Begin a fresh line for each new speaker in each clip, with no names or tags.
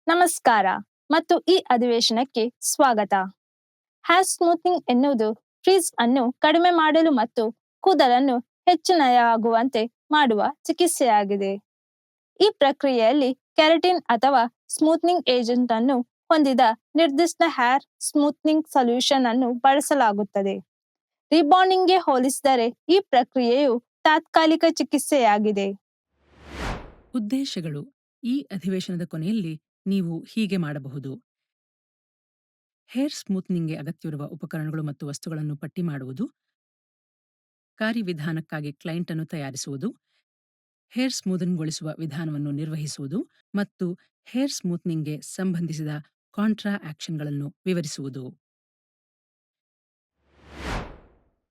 ನಮಸ್ಕಾರ ಮತ್ತು ಈ ಅಧಿವೇಶನಕ್ಕೆ ಸ್ವಾಗತ. ಹೇರ್ ಸ್ಮೂಥಿಂಗ್ ಎನ್ನುವುದು ಫ್ರಿಜ್ ಅನ್ನು ಕಡಿಮೆ ಮಾಡಲು ಮತ್ತು ಕೂದಲನ್ನು ಹೆಚ್ಚು ನಯವಾಗುವಂತೆ ಮಾಡುವ ಚಿಕಿತ್ಸೆಯಾಗಿದೆ. ಈ ಪ್ರಕ್ರಿಯೆಯಲ್ಲಿ ಕೆರಾಟಿನ್ ಅಥವಾ ಸ್ಮೂಥನಿಂಗ್ ಏಜೆಂಟ್ ಅನ್ನು ಹೊಂದಿದ ನಿರ್ದಿಷ್ಟ ಹೇರ್ ಸ್ಮೂಥನಿಂಗ್ ಸೊಲ್ಯೂಷನ್ ಅನ್ನು ಬಳಸಲಾಗುತ್ತದೆ. ರಿಬಾಂಡಿಂಗ್ಗೆ ಹೋಲಿಸಿದರೆ ಈ ಪ್ರಕ್ರಿಯೆಯು ತಾತ್ಕಾಲಿಕ ಚಿಕಿತ್ಸೆಯಾಗಿದೆ.
ಉದ್ದೇಶಗಳು. ಈ ಅಧಿವೇಶನದ ಕೊನೆಯಲ್ಲಿ ನೀವು ಹೀಗೆ ಮಾಡಬಹುದು: ಹೇರ್ ಸ್ಮೂತ್ನಿಂಗ್ಗೆ ಅಗತ್ಯವಿರುವ ಉಪಕರಣಗಳು ಮತ್ತು ವಸ್ತುಗಳನ್ನು ಪಟ್ಟಿ ಮಾಡುವುದು, ಕಾರ್ಯವಿಧಾನಕ್ಕಾಗಿ ಕ್ಲೈಂಟ್ ಅನ್ನು ತಯಾರಿಸುವುದು, ಹೇರ್ ಸ್ಮೂದನ್ಗೊಳಿಸುವ ವಿಧಾನವನ್ನು ನಿರ್ವಹಿಸುವುದು ಮತ್ತು ಹೇರ್ ಸ್ಮೂತ್ನಿಂಗ್ಗೆ ಸಂಬಂಧಿಸಿದ ಕಾಂಟ್ರಾ ಆಕ್ಷನ್ಗಳನ್ನು ವಿವರಿಸುವುದು.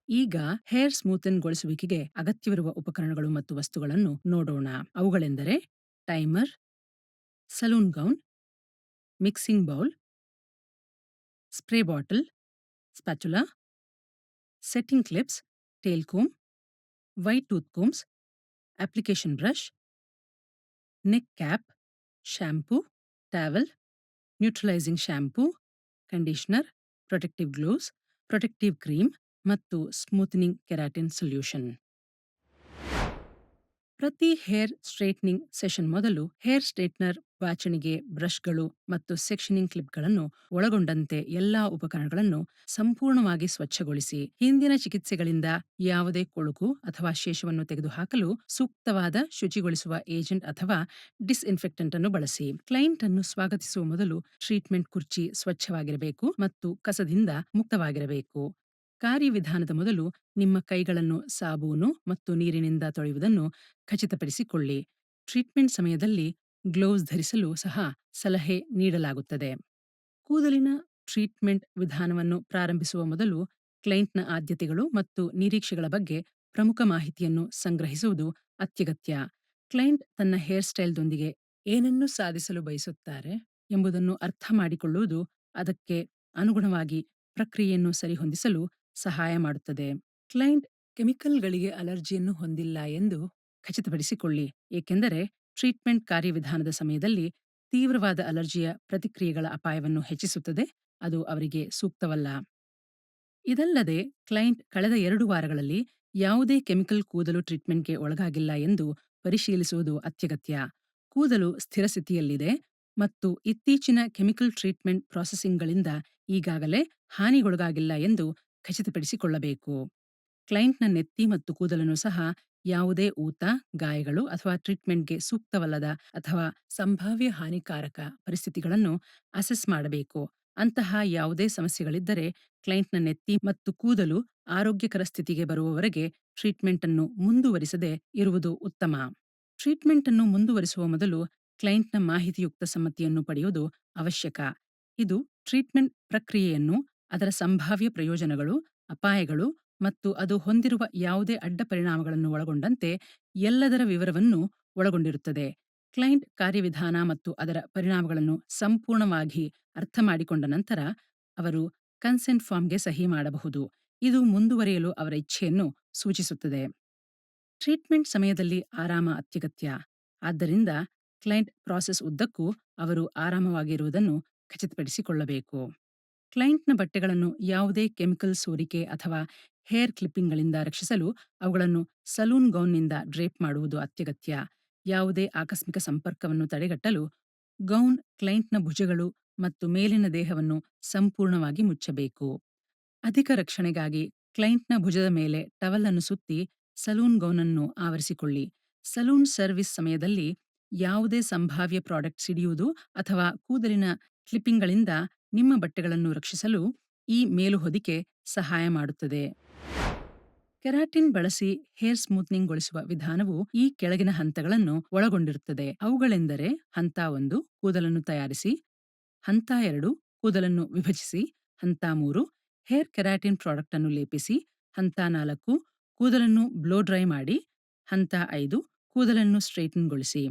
ಈಗ ಹೇರ್ ಸ್ಮೂತನ್ಗೊಳಿಸುವಿಕೆಗೆ ಅಗತ್ಯವಿರುವ ಉಪಕರಣಗಳು ಮತ್ತು ವಸ್ತುಗಳನ್ನು ನೋಡೋಣ. ಅವುಗಳೆಂದರೆ timer, salon gown, mixing bowl, spray bottle, spatula, setting clips, tail comb, wide tooth combs, application brush, neck cap, shampoo, towel, neutralising shampoo, conditioner, protective gloves, protective cream ಮತ್ತು smoothening keratin solution. ಪ್ರತಿ hair straightening session ಮೊದಲು hair straightener, ಬಾಚಣಿಗೆ, ಬ್ರಷ್ಗಳು ಮತ್ತು sectioning ಕ್ಲಿಪ್ಗಳನ್ನು ಒಳಗೊಂಡಂತೆ ಎಲ್ಲಾ ಉಪಕರಣಗಳನ್ನು ಸಂಪೂರ್ಣವಾಗಿ ಸ್ವಚ್ಛಗೊಳಿಸಿ. ಹಿಂದಿನ ಚಿಕಿತ್ಸೆಗಳಿಂದ ಯಾವುದೇ ಕೊಳುಕು ಅಥವಾ ಶೇಷವನ್ನು ತೆಗೆದುಹಾಕಲು ಸೂಕ್ತವಾದ ಶುಚಿಗೊಳಿಸುವ ಏಜೆಂಟ್ ಅಥವಾ ಡಿಸ್ಇನ್ಫೆಕ್ಟೆಂಟ್ ಅನ್ನು ಬಳಸಿ. ಕ್ಲೈಂಟ್ ಅನ್ನು ಸ್ವಾಗತಿಸುವ ಮೊದಲು ಟ್ರೀಟ್ಮೆಂಟ್ ಕುರ್ಚಿ ಸ್ವಚ್ಛವಾಗಿರಬೇಕು ಮತ್ತು ಕಸದಿಂದ ಮುಕ್ತವಾಗಿರಬೇಕು. ಕಾರ್ಯವಿಧಾನದ ಮೊದಲು ನಿಮ್ಮ ಕೈಗಳನ್ನು ಸಾಬೂನು ಮತ್ತು ನೀರಿನಿಂದ ತೊಳೆಯುವುದನ್ನು ಖಚಿತಪಡಿಸಿಕೊಳ್ಳಿ. ಟ್ರೀಟ್ಮೆಂಟ್ ಸಮಯದಲ್ಲಿ ಗ್ಲೋವ್ಸ್ ಧರಿಸಲು ಸಹ ಸಲಹೆ ನೀಡಲಾಗುತ್ತದೆ. ಕೂದಲಿನ ಟ್ರೀಟ್ಮೆಂಟ್ ವಿಧಾನವನ್ನು ಪ್ರಾರಂಭಿಸುವ ಮೊದಲು ಕ್ಲೈಂಟ್ನ ಆದ್ಯತೆಗಳು ಮತ್ತು ನಿರೀಕ್ಷೆಗಳ ಬಗ್ಗೆ ಪ್ರಮುಖ ಮಾಹಿತಿಯನ್ನು ಸಂಗ್ರಹಿಸುವುದು ಅತ್ಯಗತ್ಯ. ಕ್ಲೈಂಟ್ ತನ್ನ ಹೇರ್ ಸ್ಟೈಲ್ದೊಂದಿಗೆ ಏನನ್ನು ಸಾಧಿಸಲು ಬಯಸುತ್ತಾರೆ ಎಂಬುದನ್ನು ಅರ್ಥ ಮಾಡಿಕೊಳ್ಳುವುದು ಅದಕ್ಕೆ ಅನುಗುಣವಾಗಿ ಪ್ರಕ್ರಿಯೆಯನ್ನು ಸರಿಹೊಂದಿಸಲು ಸಹಾಯ ಮಾಡುತ್ತದೆ. ಕ್ಲೈಂಟ್ ಕೆಮಿಕಲ್ಗಳಿಗೆ ಅಲರ್ಜಿಯನ್ನು ಹೊಂದಿಲ್ಲ ಎಂದು ಖಚಿತಪಡಿಸಿಕೊಳ್ಳಿ, ಏಕೆಂದರೆ ಟ್ರೀಟ್ಮೆಂಟ್ ಕಾರ್ಯವಿಧಾನದ ಸಮಯದಲ್ಲಿ ತೀವ್ರವಾದ ಅಲರ್ಜಿಯ ಪ್ರತಿಕ್ರಿಯೆಗಳ ಅಪಾಯವನ್ನು ಹೆಚ್ಚಿಸುತ್ತದೆ. ಅದು ಅವರಿಗೆ ಸೂಕ್ತವಲ್ಲ. ಇದಲ್ಲದೆ ಕ್ಲೈಂಟ್ ಕಳೆದ 2 ವಾರಗಳಲ್ಲಿ ಯಾವುದೇ ಕೆಮಿಕಲ್ ಕೂದಲು ಟ್ರೀಟ್ಮೆಂಟ್ಗೆ ಒಳಗಾಗಿಲ್ಲ ಎಂದು ಪರಿಶೀಲಿಸುವುದು ಅತ್ಯಗತ್ಯ. ಕೂದಲು ಸ್ಥಿರ ಸ್ಥಿತಿಯಲ್ಲಿದೆ ಮತ್ತು ಇತ್ತೀಚಿನ ಕೆಮಿಕಲ್ ಟ್ರೀಟ್ಮೆಂಟ್ ಪ್ರಾಸೆಸಿಂಗ್ಗಳಿಂದ ಈಗಾಗಲೇ ಹಾನಿಗೊಳಗಾಗಿಲ್ಲ ಎಂದು ಖಚಿತಪಡಿಸಿಕೊಳ್ಳಬೇಕು. ಕ್ಲೈಂಟ್ನ ನೆತ್ತಿ ಮತ್ತು ಕೂದಲನ್ನು ಸಹ ಯಾವುದೇ ಊತ, ಗಾಯಗಳು ಅಥವಾ ಟ್ರೀಟ್ಮೆಂಟ್ಗೆ ಸೂಕ್ತವಲ್ಲದ ಅಥವಾ ಸಂಭಾವ್ಯ ಹಾನಿಕಾರಕ ಪರಿಸ್ಥಿತಿಗಳನ್ನು ಅಸೆಸ್ ಮಾಡಬೇಕು. ಅಂತಹ ಯಾವುದೇ ಸಮಸ್ಯೆಗಳಿದ್ದರೆ ಕ್ಲೈಂಟ್ನ ನೆತ್ತಿ ಮತ್ತು ಕೂದಲು ಆರೋಗ್ಯಕರ ಸ್ಥಿತಿಗೆ ಬರುವವರೆಗೆ ಟ್ರೀಟ್ಮೆಂಟ್ ಅನ್ನು ಮುಂದುವರಿಸದೆ ಇರುವುದು ಉತ್ತಮ. ಟ್ರೀಟ್ಮೆಂಟ್ ಅನ್ನು ಮುಂದುವರಿಸುವ ಮೊದಲು ಕ್ಲೈಂಟ್ನ ಮಾಹಿತಿಯುಕ್ತ ಸಮ್ಮತಿಯನ್ನು ಪಡೆಯುವುದು ಅವಶ್ಯಕ. ಇದು ಟ್ರೀಟ್ಮೆಂಟ್ ಪ್ರಕ್ರಿಯೆಯನ್ನು, ಅದರ ಸಂಭಾವ್ಯ ಪ್ರಯೋಜನಗಳು, ಅಪಾಯಗಳು ಮತ್ತು ಅದು ಹೊಂದಿರುವ ಯಾವುದೇ ಅಡ್ಡ ಪರಿಣಾಮಗಳನ್ನು ಒಳಗೊಂಡಂತೆ ಎಲ್ಲದರ ವಿವರವನ್ನು ಒಳಗೊಂಡಿರುತ್ತದೆ. ಕ್ಲೈಂಟ್ ಕಾರ್ಯವಿಧಾನ ಮತ್ತು ಅದರ ಪರಿಣಾಮಗಳನ್ನು ಸಂಪೂರ್ಣವಾಗಿ ಅರ್ಥ ಮಾಡಿಕೊಂಡ ನಂತರ ಅವರು ಕನ್ಸೆಂಟ್ ಫಾರ್ಮ್ಗೆ ಸಹಿ ಮಾಡಬಹುದು. ಇದು ಮುಂದುವರಿಯಲು ಅವರ ಇಚ್ಛೆಯನ್ನು ಸೂಚಿಸುತ್ತದೆ. ಟ್ರೀಟ್ಮೆಂಟ್ ಸಮಯದಲ್ಲಿ ಆರಾಮ ಅತ್ಯಗತ್ಯ. ಆದ್ದರಿಂದ ಕ್ಲೈಂಟ್ ಪ್ರಾಸೆಸ್ ಉದ್ದಕ್ಕೂ ಅವರು ಆರಾಮವಾಗಿರುವುದನ್ನು ಖಚಿತಪಡಿಸಿಕೊಳ್ಳಬೇಕು. ಕ್ಲೈಂಟ್ನ ಬಟ್ಟೆಗಳನ್ನು ಯಾವುದೇ ಕೆಮಿಕಲ್ ಸೋರಿಕೆ ಅಥವಾ ಹೇರ್ ಕ್ಲಿಪ್ಪಿಂಗ್ಗಳಿಂದ ರಕ್ಷಿಸಲು ಅವುಗಳನ್ನು ಸಲೂನ್ ಗೌನ್ನಿಂದ ಡ್ರೇಪ್ ಮಾಡುವುದು ಅತ್ಯಗತ್ಯ. ಯಾವುದೇ ಆಕಸ್ಮಿಕ ಸಂಪರ್ಕವನ್ನು ತಡೆಗಟ್ಟಲು ಗೌನ್ ಕ್ಲೈಂಟ್ನ ಭುಜಗಳು ಮತ್ತು ಮೇಲಿನ ದೇಹವನ್ನು ಸಂಪೂರ್ಣವಾಗಿ ಮುಚ್ಚಬೇಕು. ಅಧಿಕ ರಕ್ಷಣೆಗಾಗಿ ಕ್ಲೈಂಟ್ನ ಭುಜದ ಮೇಲೆ ಟವಲ್ ಅನ್ನು ಸುತ್ತಿ ಸಲೂನ್ ಗೌನ್ ಅನ್ನು ಆವರಿಸಿಕೊಳ್ಳಿ. ಸಲೂನ್ ಸರ್ವಿಸ್ ಸಮಯದಲ್ಲಿ ಯಾವುದೇ ಸಂಭಾವ್ಯ ಪ್ರಾಡಕ್ಟ್ ಸಿಡಿಯುವುದು ಅಥವಾ ಕೂದಲಿನ ಕ್ಲಿಪ್ಪಿಂಗ್ಗಳಿಂದ ನಿಮ್ಮ ಬಟ್ಟೆಗಳನ್ನು ರಕ್ಷಿಸಲು ಈ ಮೇಲುಹೊದಿಕೆ ಸಹಾಯ ಮಾಡುತ್ತದೆ. ಕೆರಾಟಿನ್ ಬಳಸಿ ಹೇರ್ ಸ್ಮೂತ್ನಿಂಗ್ಗೊಳಿಸುವ ವಿಧಾನವು ಈ ಕೆಳಗಿನ ಹಂತಗಳನ್ನು ಒಳಗೊಂಡಿರುತ್ತದೆ. ಅವುಗಳೆಂದರೆ: ಹಂತ 1 ಕೂದಲನ್ನು ತಯಾರಿಸಿ, ಹಂತ 2 ಕೂದಲನ್ನು ವಿಭಜಿಸಿ, ಹಂತ 3 ಹೇರ್ ಕೆರಾಟಿನ್ ಪ್ರಾಡಕ್ಟ್ ಅನ್ನು ಲೇಪಿಸಿ, ಹಂತ 4 ಕೂದಲನ್ನು ಬ್ಲೋ ಡ್ರೈ ಮಾಡಿ, ಹಂತ 5 ಕೂದಲನ್ನು ಸ್ಟ್ರೈಟನ್ಗೊಳಿಸಿ.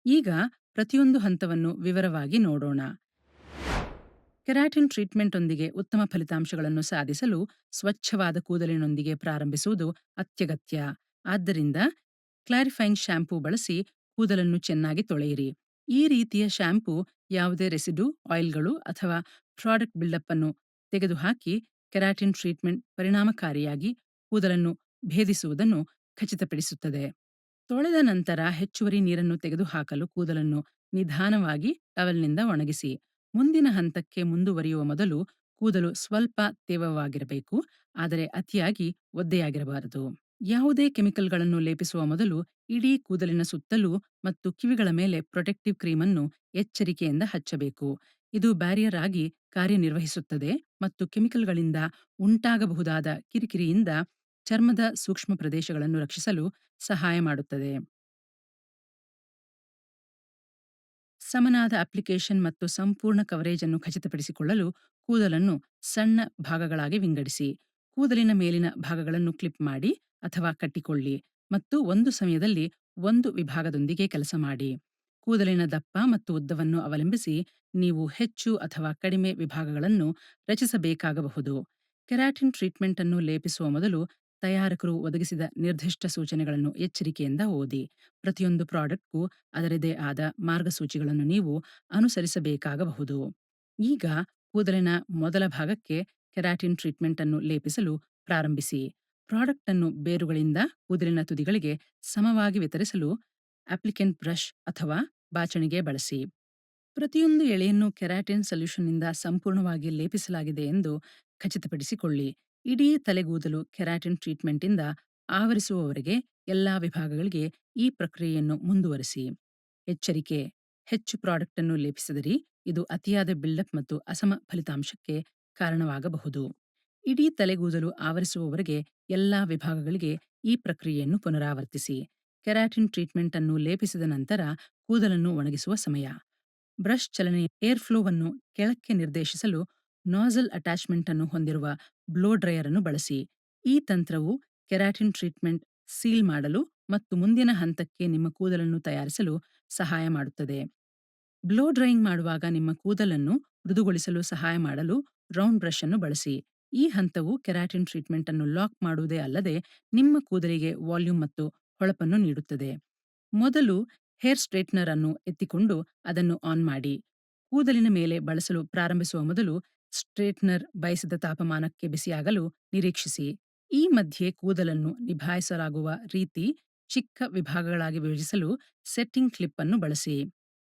ಈಗ ಪ್ರತಿಯೊಂದು ಹಂತವನ್ನು ವಿವರವಾಗಿ ನೋಡೋಣ. ಕೆರಾಟಿನ್ ಟ್ರೀಟ್ಮೆಂಟ್ನೊಂದಿಗೆ ಉತ್ತಮ ಫಲಿತಾಂಶಗಳನ್ನು ಸಾಧಿಸಲು ಸ್ವಚ್ಛವಾದ ಕೂದಲಿನೊಂದಿಗೆ ಪ್ರಾರಂಭಿಸುವುದು ಅತ್ಯಗತ್ಯ. ಆದ್ದರಿಂದ ಕ್ಲಾರಿಫೈಯಿಂಗ್ ಶಾಂಪೂ ಬಳಸಿ ಕೂದಲನ್ನು ಚೆನ್ನಾಗಿ ತೊಳೆಯಿರಿ. ಈ ರೀತಿಯ ಶ್ಯಾಂಪೂ ಯಾವುದೇ ರೆಸಿಡ್ಯೂ, ಆಯಿಲ್‌ಗಳು ಅಥವಾ ಪ್ರಾಡಕ್ಟ್ ಬಿಲ್ಡಪ್ ಅನ್ನು ತೆಗೆದುಹಾಕಿ ಕೆರಾಟಿನ್ ಟ್ರೀಟ್ಮೆಂಟ್ ಪರಿಣಾಮಕಾರಿಯಾಗಿ ಕೂದಲನ್ನು ಭೇದಿಸುವುದನ್ನು ಖಚಿತಪಡಿಸುತ್ತದೆ. ತೊಳೆದ ನಂತರ ಹೆಚ್ಚುವರಿ ನೀರನ್ನು ತೆಗೆದುಹಾಕಲು ಕೂದಲನ್ನು ನಿಧಾನವಾಗಿ ಟವೆಲ್‌ನಿಂದ ಒಣಗಿಸಿ. ಮುಂದಿನ ಹಂತಕ್ಕೆ ಮುಂದುವರಿಯುವ ಮೊದಲು ಕೂದಲು ಸ್ವಲ್ಪ ತೇವವಾಗಿರಬೇಕು, ಆದರೆ ಅತಿಯಾಗಿ ಒದ್ದೆಯಾಗಿರಬಾರದು. ಯಾವುದೇ ಕೆಮಿಕಲ್‌ಗಳನ್ನು ಲೇಪಿಸುವ ಮೊದಲು ಇಡೀ ಕೂದಲಿನ ಸುತ್ತಲೂ ಮತ್ತು ಕಿವಿಗಳ ಮೇಲೆ ಪ್ರೊಟೆಕ್ಟಿವ್ ಕ್ರೀಮ್ ಅನ್ನು ಎಚ್ಚರಿಕೆಯಿಂದ ಹಚ್ಚಬೇಕು. ಇದು ಬ್ಯಾರಿಯರ್ ಆಗಿ ಕಾರ್ಯನಿರ್ವಹಿಸುತ್ತದೆ ಮತ್ತು ಕೆಮಿಕಲ್‌ಗಳಿಂದ ಉಂಟಾಗಬಹುದಾದ ಕಿರಿಕಿರಿಯಿಂದ ಚರ್ಮದ ಸೂಕ್ಷ್ಮ ಪ್ರದೇಶಗಳನ್ನು ರಕ್ಷಿಸಲು ಸಹಾಯ ಮಾಡುತ್ತದೆ. ಸಮನಾದ ಅಪ್ಲಿಕೇಶನ್ ಮತ್ತು ಸಂಪೂರ್ಣ ಕವರೇಜ್ ಅನ್ನು ಖಚಿತಪಡಿಸಿಕೊಳ್ಳಲು ಕೂದಲನ್ನು ಸಣ್ಣ ಭಾಗಗಳಾಗಿ ವಿಂಗಡಿಸಿ. ಕೂದಲಿನ ಮೇಲಿನ ಭಾಗಗಳನ್ನು ಕ್ಲಿಪ್ ಮಾಡಿ ಅಥವಾ ಕಟ್ಟಿಕೊಳ್ಳಿ ಮತ್ತು ಒಂದು ಸಮಯದಲ್ಲಿ ಒಂದು ವಿಭಾಗದೊಂದಿಗೆ ಕೆಲಸ ಮಾಡಿ. ಕೂದಲಿನ ದಪ್ಪ ಮತ್ತು ಉದ್ದವನ್ನು ಅವಲಂಬಿಸಿ ನೀವು ಹೆಚ್ಚು ಅಥವಾ ಕಡಿಮೆ ವಿಭಾಗಗಳನ್ನು ರಚಿಸಬೇಕಾಗಬಹುದು. ಕೆರಾಟಿನ್ ಟ್ರೀಟ್ಮೆಂಟ್ ಅನ್ನು ಲೇಪಿಸುವ ಮೊದಲು ತಯಾರಕರು ಒದಗಿಸಿದ ನಿರ್ದಿಷ್ಟ ಸೂಚನೆಗಳನ್ನು ಎಚ್ಚರಿಕೆಯಿಂದ ಓದಿ. ಪ್ರತಿಯೊಂದು ಪ್ರಾಡಕ್ಟ್‌ಗೂ ಅದರದೇ ಆದ ಮಾರ್ಗಸೂಚಿಗಳನ್ನು ನೀವು ಅನುಸರಿಸಬೇಕಾಗಬಹುದು. ಈಗ ಕೂದಲಿನ ಮೊದಲ ಭಾಗಕ್ಕೆ ಕೆರಾಟಿನ್ ಟ್ರೀಟ್ಮೆಂಟ್ ಅನ್ನು ಲೇಪಿಸಲು ಪ್ರಾರಂಭಿಸಿ. ಪ್ರಾಡಕ್ಟ್ ಅನ್ನು ಬೇರುಗಳಿಂದ ಕೂದಲಿನ ತುದಿಗಳಿಗೆ ಸಮವಾಗಿ ವಿತರಿಸಲು ಅಪ್ಲಿಕೆಂಟ್ ಬ್ರಷ್ ಅಥವಾ ಬಾಚಣಿಗೆ ಬಳಸಿ. ಪ್ರತಿಯೊಂದು ಎಳೆಯನ್ನು ಕೆರಾಟಿನ್ ಸೊಲ್ಯೂಷನ್ನಿಂದ ಸಂಪೂರ್ಣವಾಗಿ ಲೇಪಿಸಲಾಗಿದೆ ಎಂದು ಖಚಿತಪಡಿಸಿಕೊಳ್ಳಿ. ಇಡೀ ತಲೆಗೂದಲು ಕೆರಾಟಿನ್ ಟ್ರೀಟ್ಮೆಂಟ್‌ನಿಂದ ಆವರಿಸುವವರೆಗೆ ಎಲ್ಲಾ ವಿಭಾಗಗಳಿಗೆ ಈ ಪ್ರಕ್ರಿಯೆಯನ್ನು ಮುಂದುವರಿಸಿ. ಎಚ್ಚರಿಕೆ: ಹೆಚ್ಚು ಪ್ರಾಡಕ್ಟ್ ಅನ್ನು ಲೇಪಿಸಿದಿರಿ, ಇದು ಅತಿಯಾದ ಬಿಲ್ಡಪ್ ಮತ್ತು ಅಸಮ ಫಲಿತಾಂಶಕ್ಕೆ ಕಾರಣವಾಗಬಹುದು. ಇಡೀ ತಲೆಗೂದಲು ಆವರಿಸುವವರೆಗೆ ಎಲ್ಲಾ ವಿಭಾಗಗಳಿಗೆ ಈ ಪ್ರಕ್ರಿಯೆಯನ್ನು ಪುನರಾವರ್ತಿಸಿ. ಕೆರಾಟಿನ್ ಟ್ರೀಟ್ಮೆಂಟ್ ಅನ್ನು ಲೇಪಿಸಿದ ನಂತರ ಕೂದಲನ್ನು ಒಣಗಿಸುವ ಸಮಯ. ಬ್ರಷ್ ಚಲನೆಯ ಏರ್‌ಫ್ಲೋವನ್ನು ಕೆಳಕ್ಕೆ ನಿರ್ದೇಶಿಸಲು ನಾಝಲ್ ಅಟ್ಯಾಚ್‌ಮೆಂಟ್ ಅನ್ನು ಹೊಂದಿರುವ ಬ್ಲೋ ಡ್ರೈಯರ್ ಅನ್ನು ಬಳಸಿ. ಈ ತಂತ್ರವು ಕೆರಾಟಿನ್ ಟ್ರೀಟ್ಮೆಂಟ್ ಸೀಲ್ ಮಾಡಲು ಮತ್ತು ಮುಂದಿನ ಹಂತಕ್ಕೆ ನಿಮ್ಮ ಕೂದಲನ್ನು ತಯಾರಿಸಲು ಸಹಾಯ ಮಾಡುತ್ತದೆ. ಬ್ಲೋ ಡ್ರೈಯಿಂಗ್ ಮಾಡುವಾಗ ನಿಮ್ಮ ಕೂದಲನ್ನು ಮೃದುಗೊಳಿಸಲು ಸಹಾಯ ಮಾಡಲು ರೌಂಡ್ ಬ್ರಷ್ ಅನ್ನು ಬಳಸಿ. ಈ ಹಂತವು ಕೆರಾಟಿನ್ ಟ್ರೀಟ್ಮೆಂಟ್ ಅನ್ನು ಲಾಕ್ ಮಾಡುವುದೇ ಅಲ್ಲದೆ ನಿಮ್ಮ ಕೂದಲಿಗೆ ವಾಲ್ಯೂಮ್ ಮತ್ತು ಹೊಳಪನ್ನು ನೀಡುತ್ತದೆ. ಮೊದಲು ಹೇರ್ ಸ್ಟ್ರೇಟ್ನರ್ ಅನ್ನು ಎತ್ತಿಕೊಂಡು ಅದನ್ನು ಆನ್ ಮಾಡಿ. ಕೂದಲಿನ ಮೇಲೆ ಬಳಸಲು ಪ್ರಾರಂಭಿಸುವ ಮೊದಲು ಸ್ಟ್ರೇಟ್ನರ್ ಬಯಸಿದ ತಾಪಮಾನಕ್ಕೆ ಬಿಸಿಯಾಗಲು ನಿರೀಕ್ಷಿಸಿ. ಈ ಮಧ್ಯೆ ಕೂದಲನ್ನು ನಿಭಾಯಿಸಲಾಗುವ ರೀತಿ ಚಿಕ್ಕ ವಿಭಾಗಗಳಾಗಿ ವಿಭಜಿಸಲು ಸೆಟ್ಟಿಂಗ್ ಕ್ಲಿಪ್ ಅನ್ನು ಬಳಸಿ.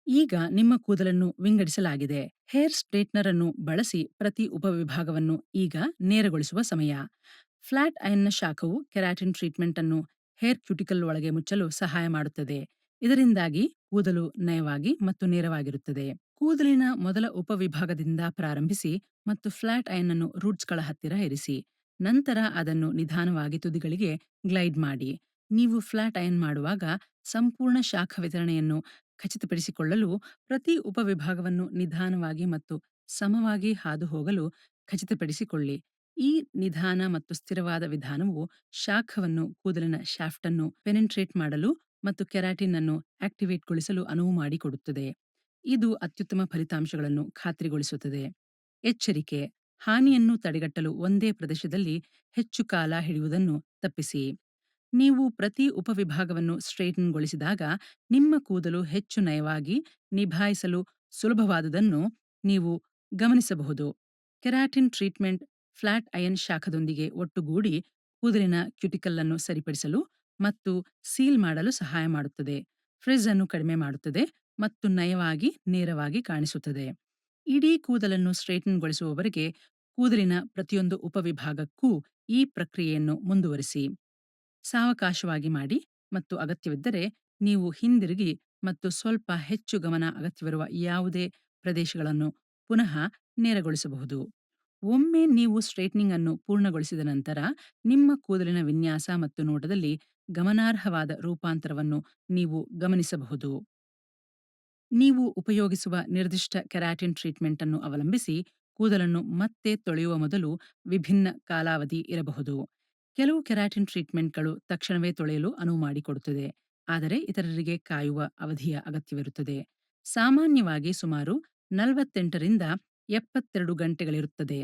ಈಗ ನಿಮ್ಮ ಕೂದಲನ್ನು ವಿಂಗಡಿಸಲಾಗಿದೆ. ಹೇರ್ ಸ್ಟ್ರೇಟ್ನರ್ ಅನ್ನು ಬಳಸಿ ಪ್ರತಿ ಉಪವಿಭಾಗವನ್ನು ಈಗ ನೇರಗೊಳಿಸುವ ಸಮಯ. ಫ್ಲಾಟ್ ಐರನ್ನ ಶಾಖವು ಕೆರಾಟಿನ್ ಟ್ರೀಟ್ಮೆಂಟ್ ಅನ್ನು ಹೇರ್ ಕ್ಯೂಟಿಕಲ್ ಒಳಗೆ ಮುಚ್ಚಲು ಸಹಾಯ ಮಾಡುತ್ತದೆ. ಇದರಿಂದಾಗಿ ಕೂದಲು ನಯವಾಗಿ ಮತ್ತು ನೇರವಾಗಿರುತ್ತದೆ. ಕೂದಲಿನ ಮೊದಲ ಉಪವಿಭಾಗದಿಂದ ಪ್ರಾರಂಭಿಸಿ ಮತ್ತು ಫ್ಲಾಟ್ ಐರನ್ ಅನ್ನು ರೂಟ್ಸ್‌ಗಳ ಹತ್ತಿರ ಇರಿಸಿ. ನಂತರ ಅದನ್ನು ನಿಧಾನವಾಗಿ ತುದಿಗಳಿಗೆ ಗ್ಲೈಡ್ ಮಾಡಿ. ನೀವು ಫ್ಲಾಟ್ ಐರನ್ ಮಾಡುವಾಗ ಸಂಪೂರ್ಣ ಶಾಖ ವಿತರಣೆಯನ್ನು ಖಚಿತಪಡಿಸಿಕೊಳ್ಳಲು ಪ್ರತಿ ಉಪವಿಭಾಗವನ್ನು ನಿಧಾನವಾಗಿ ಮತ್ತು ಸಮವಾಗಿ ಹಾದುಹೋಗಲು ಖಚಿತಪಡಿಸಿಕೊಳ್ಳಿ. ಈ ನಿಧಾನ ಮತ್ತು ಸ್ಥಿರವಾದ ವಿಧಾನವು ಶಾಖವನ್ನು ಕೂದಲಿನ ಶಾಫ್ಟ್ ಅನ್ನು ಪೆನೆಟ್ರೇಟ್ ಮಾಡಲು ಮತ್ತು ಕೆರಾಟಿನ್ ಅನ್ನು ಆಕ್ಟಿವೇಟ್‌ಗೊಳಿಸಲು ಅನುವು ಮಾಡಿಕೊಡುತ್ತದೆ. ಇದು ಅತ್ಯುತ್ತಮ ಫಲಿತಾಂಶಗಳನ್ನು ಖಾತ್ರಿಗೊಳಿಸುತ್ತದೆ. ಎಚ್ಚರಿಕೆ: ಹಾನಿಯನ್ನು ತಡೆಗಟ್ಟಲು ಒಂದೇ ಪ್ರದೇಶದಲ್ಲಿ ಹೆಚ್ಚು ಕಾಲ ಹಿಡಿಯುವುದನ್ನು ತಪ್ಪಿಸಿ. ನೀವು ಪ್ರತಿ ಉಪವಿಭಾಗವನ್ನು ಸ್ಟ್ರೇಟನ್‌ಗೊಳಿಸಿದಾಗ ನಿಮ್ಮ ಕೂದಲು ಹೆಚ್ಚು ನಯವಾಗಿ ನಿಭಾಯಿಸಲು ಸುಲಭವಾದುದನ್ನು ನೀವು ಗಮನಿಸಬಹುದು. ಕೆರಾಟಿನ್ ಟ್ರೀಟ್ಮೆಂಟ್ ಫ್ಲಾಟ್ ಐರನ್ ಶಾಖದೊಂದಿಗೆ ಒಟ್ಟುಗೂಡಿ ಕೂದಲಿನ ಕ್ಯುಟಿಕಲ್ ಅನ್ನು ಸರಿಪಡಿಸಲು ಮತ್ತು ಸೀಲ್ ಮಾಡಲು ಸಹಾಯ ಮಾಡುತ್ತದೆ. ಫ್ರಿಜ್ ಅನ್ನು ಕಡಿಮೆ ಮಾಡುತ್ತದೆ ಮತ್ತು ನಯವಾಗಿ ನೇರವಾಗಿ ಕಾಣಿಸುತ್ತದೆ. ಇಡೀ ಕೂದಲನ್ನು ಸ್ಟ್ರೇಟನ್‌ಗೊಳಿಸುವವರೆಗೆ ಕೂದಲಿನ ಪ್ರತಿಯೊಂದು ಉಪವಿಭಾಗಕ್ಕೂ ಈ ಪ್ರಕ್ರಿಯೆಯನ್ನು ಮುಂದುವರಿಸಿ. ಸಾವಕಾಶವಾಗಿ ಮಾಡಿ ಮತ್ತು ಅಗತ್ಯವಿದ್ದರೆ ನೀವು ಹಿಂದಿರುಗಿ ಮತ್ತು ಸ್ವಲ್ಪ ಹೆಚ್ಚು ಗಮನ ಅಗತ್ಯವಿರುವ ಯಾವುದೇ ಪ್ರದೇಶಗಳನ್ನು ಪುನಃ ನೇರಗೊಳಿಸಬಹುದು. ಒಮ್ಮೆ ನೀವು ಸ್ಟ್ರೇಟ್ನಿಂಗ್ ಅನ್ನು ಪೂರ್ಣಗೊಳಿಸಿದ ನಂತರ ನಿಮ್ಮ ಕೂದಲಿನ ವಿನ್ಯಾಸ ಮತ್ತು ನೋಟದಲ್ಲಿ ಗಮನಾರ್ಹವಾದ ರೂಪಾಂತರವನ್ನು ನೀವು ಗಮನಿಸಬಹುದು. ನೀವು ಉಪಯೋಗಿಸುವ ನಿರ್ದಿಷ್ಟ ಕೆರಾಟಿನ್ ಟ್ರೀಟ್ಮೆಂಟ್ ಅನ್ನು ಅವಲಂಬಿಸಿ ಕೂದಲನ್ನು ಮತ್ತೆ ತೊಳೆಯುವ ಮೊದಲು ವಿಭಿನ್ನ ಕಾಲಾವಧಿ ಇರಬಹುದು. ಕೆಲವು ಕೆರಾಟಿನ್ ಟ್ರೀಟ್ಮೆಂಟ್‌ಗಳು ತಕ್ಷಣವೇ ತೊಳೆಯಲು ಅನುವು ಮಾಡಿಕೊಡುತ್ತದೆ, ಆದರೆ ಇತರರಿಗೆ ಕಾಯುವ ಅವಧಿಯ ಅಗತ್ಯವಿರುತ್ತದೆ. ಸಾಮಾನ್ಯವಾಗಿ ಸುಮಾರು 48 ರಿಂದ 72 ಗಂಟೆಗಳಿರುತ್ತದೆ.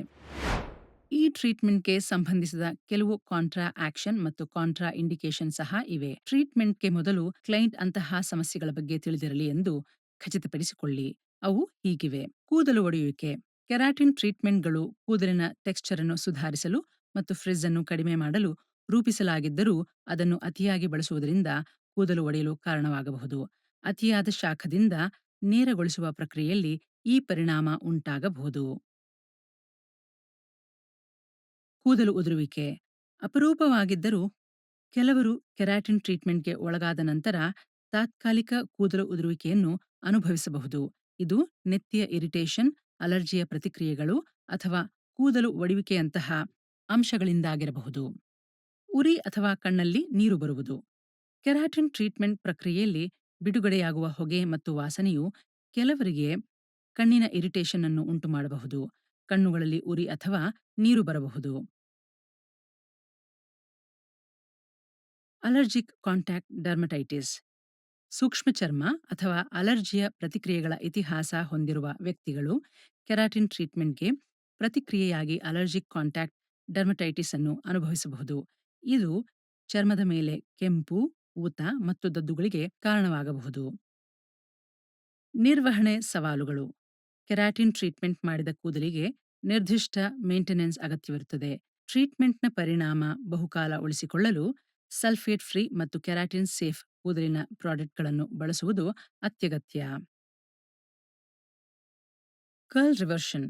ಈ ಟ್ರೀಟ್ಮೆಂಟ್‌ಗೆ ಸಂಬಂಧಿಸಿದ ಕೆಲವು ಕಾಂಟ್ರಾ ಆಕ್ಷನ್ ಮತ್ತು ಕಾಂಟ್ರಾ ಇಂಡಿಕೇಶನ್ ಸಹ ಇವೆ. ಟ್ರೀಟ್ಮೆಂಟ್‌ಗೆ ಮೊದಲು ಕ್ಲೈಂಟ್ ಅಂತಹ ಸಮಸ್ಯೆಗಳ ಬಗ್ಗೆ ತಿಳಿದಿರಲಿ ಎಂದು ಖಚಿತಪಡಿಸಿಕೊಳ್ಳಿ. ಅವು ಹೀಗಿವೆ: ಕೂದಲು ಒಡೆಯುವಿಕೆ. ಕೆರಾಟಿನ್ ಟ್ರೀಟ್ಮೆಂಟ್ಗಳು ಕೂದಲಿನ ಟೆಕ್ಸ್ಚರ್ ಅನ್ನು ಸುಧಾರಿಸಲು ಮತ್ತು ಫ್ರಿಜ್ ಅನ್ನು ಕಡಿಮೆ ಮಾಡಲು ರೂಪಿಸಲಾಗಿದ್ದರೂ ಅದನ್ನು ಅತಿಯಾಗಿ ಬಳಸುವುದರಿಂದ ಕೂದಲು ಒಡೆಯಲು ಕಾರಣವಾಗಬಹುದು. ಅತಿಯಾದ ಶಾಖದಿಂದ ನೇರಗೊಳಿಸುವ ಪ್ರಕ್ರಿಯೆಯಲ್ಲಿ ಈ ಪರಿಣಾಮ ಉಂಟಾಗಬಹುದು. ಕೂದಲು ಉದುರುವಿಕೆ. ಅಪರೂಪವಾಗಿದ್ದರೂ ಕೆಲವರು ಕೆರಾಟಿನ್ ಟ್ರೀಟ್ಮೆಂಟ್ಗೆ ಒಳಗಾದ ನಂತರ ತಾತ್ಕಾಲಿಕ ಕೂದಲು ಉದುರುವಿಕೆಯನ್ನು ಅನುಭವಿಸಬಹುದು. ಇದು ನೆತ್ತಿಯ ಇರಿಟೇಷನ್, ಅಲರ್ಜಿಯ ಪ್ರತಿಕ್ರಿಯೆಗಳು ಅಥವಾ ಕೂದಲು ಒಡೆಯುವಿಕೆಯಂತಹ ಅಂಶಗಳಿಂದಾಗಿರಬಹುದು. ಉರಿ ಅಥವಾ ಕಣ್ಣಲ್ಲಿ ನೀರು ಬರುವುದು. ಕೆರಾಟಿನ್ ಟ್ರೀಟ್ಮೆಂಟ್ ಪ್ರಕ್ರಿಯೆಯಲ್ಲಿ ಬಿಡುಗಡೆಯಾಗುವ ಹೊಗೆ ಮತ್ತು ವಾಸನೆಯು ಕೆಲವರಿಗೆ ಕಣ್ಣಿನ ಇರಿಟೇಷನ್ ಅನ್ನು ಉಂಟುಮಾಡಬಹುದು. ಕಣ್ಣುಗಳಲ್ಲಿ ಉರಿ ಅಥವಾ ನೀರು ಬರಬಹುದು. Allergic contact dermatitis. ಸೂಕ್ಷ್ಮ ಚರ್ಮ ಅಥವಾ ಅಲರ್ಜಿಯ ಪ್ರತಿಕ್ರಿಯೆಗಳ ಇತಿಹಾಸ ಹೊಂದಿರುವ ವ್ಯಕ್ತಿಗಳು ಕೆರಾಟಿನ್ ಟ್ರೀಟ್ಮೆಂಟ್ಗೆ ಪ್ರತಿಕ್ರಿಯೆಯಾಗಿ ಅಲರ್ಜಿಕ್ ಕಾಂಟ್ಯಾಕ್ಟ್ ಡರ್ಮಟೈಟಿಸ್ ಅನ್ನು ಅನುಭವಿಸಬಹುದು. ಇದು ಚರ್ಮದ ಮೇಲೆ ಕೆಂಪು, ಊತ ಮತ್ತು ದದ್ದುಗಳಿಗೆ ಕಾರಣವಾಗಬಹುದು. ನಿರ್ವಹಣೆ ಸವಾಲುಗಳು. ಕೆರಾಟಿನ್ ಟ್ರೀಟ್ಮೆಂಟ್ ಮಾಡಿದ ಕೂದಲಿಗೆ ನಿರ್ದಿಷ್ಟ ಮೇಂಟೆನೆನ್ಸ್ ಅಗತ್ಯವಿರುತ್ತದೆ. ಟ್ರೀಟ್ಮೆಂಟ್ನ ಪರಿಣಾಮ ಬಹುಕಾಲ ಉಳಿಸಿಕೊಳ್ಳಲು ಸಲ್ಫೇಟ್ ಫ್ರೀ ಮತ್ತು ಕೆರಾಟಿನ್ ಸೇಫ್ ಕೂದಲಿನ ಪ್ರಾಡಕ್ಟ್ಗಳನ್ನು ಬಳಸುವುದು ಅತ್ಯಗತ್ಯ. Curl reversion.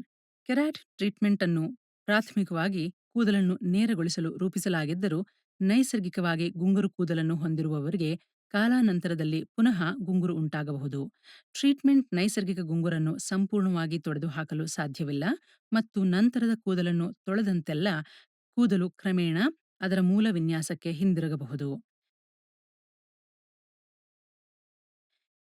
ಕೆರಾಟಿನ್ ಟ್ರೀಟ್ಮೆಂಟ್ ಅನ್ನು ಪ್ರಾಥಮಿಕವಾಗಿ ಕೂದಲನ್ನು ನೇರಗೊಳಿಸಲು ರೂಪಿಸಲಾಗಿದ್ದರೂ ನೈಸರ್ಗಿಕವಾಗಿ ಗುಂಗುರು ಕೂದಲನ್ನು ಹೊಂದಿರುವವರಿಗೆ ಕಾಲಾನಂತರದಲ್ಲಿ ಪುನಃ ಗುಂಗುರು ಉಂಟಾಗಬಹುದು. ಟ್ರೀಟ್ಮೆಂಟ್ ನೈಸರ್ಗಿಕ ಗುಂಗುರನ್ನು ಸಂಪೂರ್ಣವಾಗಿ ತೊಡೆದುಹಾಕಲು ಸಾಧ್ಯವಿಲ್ಲ ಮತ್ತು ನಂತರದ ಕೂದಲನ್ನು ತೊಳೆದಂತೆಲ್ಲ ಕೂದಲು ಕ್ರಮೇಣ ಅದರ ಮೂಲ ವಿನ್ಯಾಸಕ್ಕೆ ಹಿಂದಿರುಗಬಹುದು.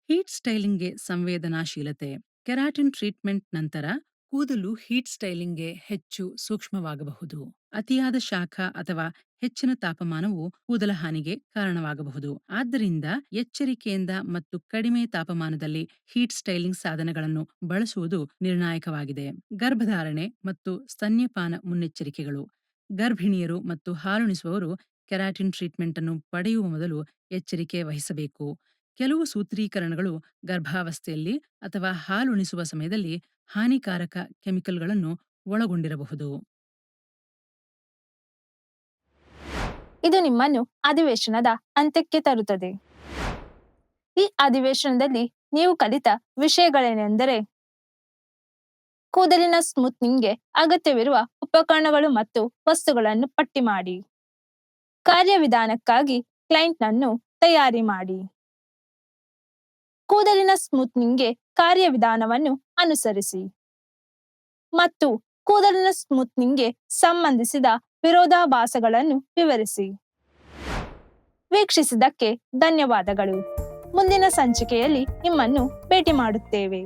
ಹೀಟ್ ಸ್ಟೈಲಿಂಗ್ಗೆ ಸಂವೇದನಾಶೀಲತೆ. ಕೆರಾಟಿನ್ ಟ್ರೀಟ್ಮೆಂಟ್ ನಂತರ ಕೂದಲು ಹೀಟ್ ಸ್ಟೈಲಿಂಗ್ಗೆ ಹೆಚ್ಚು ಸೂಕ್ಷ್ಮವಾಗಬಹುದು. ಅತಿಯಾದ ಶಾಖ ಅಥವಾ ಹೆಚ್ಚಿನ ತಾಪಮಾನವು ಕೂದಲ ಹಾನಿಗೆ ಕಾರಣವಾಗಬಹುದು. ಆದ್ದರಿಂದ ಎಚ್ಚರಿಕೆಯಿಂದ ಮತ್ತು ಕಡಿಮೆ ತಾಪಮಾನದಲ್ಲಿ ಹೀಟ್ ಸ್ಟೈಲಿಂಗ್ ಸಾಧನಗಳನ್ನು ಬಳಸುವುದು ನಿರ್ಣಾಯಕವಾಗಿದೆ. ಗರ್ಭಧಾರಣೆ ಮತ್ತು ಸ್ತನ್ಯಪಾನ ಮುನ್ನೆಚ್ಚರಿಕೆಗಳು. ಗರ್ಭಿಣಿಯರು ಮತ್ತು ಹಾಲುಣಿಸುವವರು ಕೆರಾಟಿನ್ ಟ್ರೀಟ್ಮೆಂಟ್ ಅನ್ನು ಪಡೆಯುವ ಮೊದಲು ಎಚ್ಚರಿಕೆ ವಹಿಸಬೇಕು. ಕೆಲವು ಸೂತ್ರೀಕರಣಗಳು ಗರ್ಭಾವಸ್ಥೆಯಲ್ಲಿ ಅಥವಾ ಹಾಲುಣಿಸುವ ಸಮಯದಲ್ಲಿ ಹಾನಿಕಾರಕ ಕೆಮಿಕಲ್ಗಳನ್ನು ಒಳಗೊಂಡಿರಬಹುದು.
ಇದು ನಿಮ್ಮನ್ನು ಅಧಿವೇಶನದ ಅಂತ್ಯಕ್ಕೆ ತರುತ್ತದೆ. ಈ ಅಧಿವೇಶನದಲ್ಲಿ ನೀವು ಕಲಿತ ವಿಷಯಗಳೇನೆಂದರೆ: ಕೂದಲಿನ ಸ್ಮೂತ್ನಿಂಗ್ಗೆ ಅಗತ್ಯವಿರುವ ಉಪಕರಣಗಳು ಮತ್ತು ವಸ್ತುಗಳನ್ನು ಪಟ್ಟಿ ಮಾಡಿ. ಕಾರ್ಯವಿಧಾನಕ್ಕಾಗಿ ಕ್ಲೈಂಟ್ನನ್ನು ತಯಾರಿ ಮಾಡಿ. ಕೂದಲಿನ ಸ್ಮೂತ್ನಿಂಗ್ಗೆ ಕಾರ್ಯವಿಧಾನವನ್ನು ಅನುಸರಿಸಿ ಮತ್ತು ಕೂದಲಿನ ಸ್ಮೂತ್ನಿಂಗ್ಗೆ ಸಂಬಂಧಿಸಿದ ವಿರೋಧಾಭಾಸಗಳನ್ನು ವಿವರಿಸಿ. ವೀಕ್ಷಿಸಿದ್ದಕ್ಕೆ ಧನ್ಯವಾದಗಳು. ಮುಂದಿನ ಸಂಚಿಕೆಯಲ್ಲಿ ನಿಮ್ಮನ್ನು ಭೇಟಿ ಮಾಡುತ್ತೇವೆ.